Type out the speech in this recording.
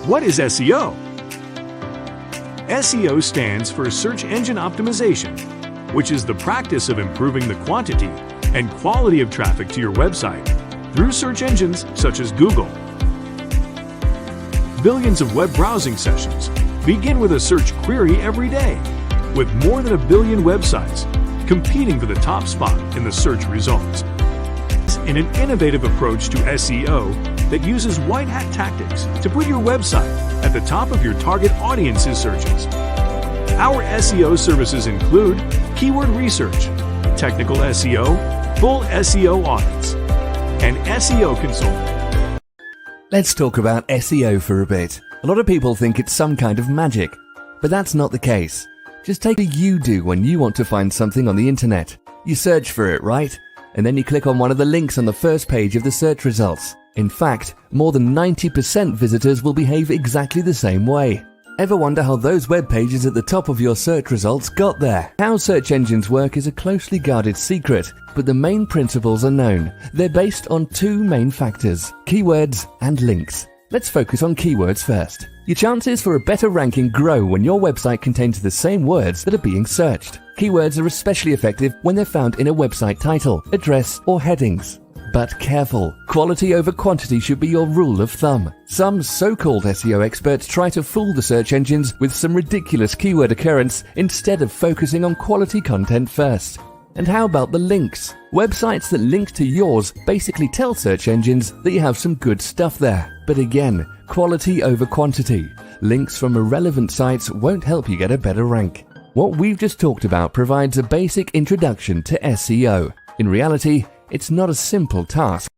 What is SEO? SEO stands for Search Engine Optimization, which is the practice of improving the quantity and quality of traffic to your website through search engines such as Google. Billions of web browsing sessions begin with a search query every day, with more than 1 billion websites competing for the top spot in the search results. In an innovative approach to SEO that uses white hat tactics to put your website at the top of your target audience's searches. Our SEO services include keyword research, technical SEO, full SEO audits, and SEO consulting. Let's talk about SEO for a bit. A lot of people think it's some kind of magic, but that's not the case. Just take what you do when you want to find something on the internet. You search for it, right? And then you click on one of the links on the first page of the search results. In fact, more than 90% visitors will behave exactly the same way. Ever wonder how those web pages at the top of your search results got there? How search engines work is a closely guarded secret, but the main principles are known. They're based on 2 main factors: keywords and links. Let's focus on keywords first. Your chances for a better ranking grow when your website contains the same words that are being searched. Keywords are especially effective when they're found in a website title, address, or headings. But careful, quality over quantity should be your rule of thumb. Some so-called SEO experts try to fool the search engines with some ridiculous keyword occurrence instead of focusing on quality content first. And how about the links? Websites that link to yours basically tell search engines that you have some good stuff there. But again, quality over quantity. Links from irrelevant sites won't help you get a better rank. What we've just talked about provides a basic introduction to SEO. In reality, it's not a simple task.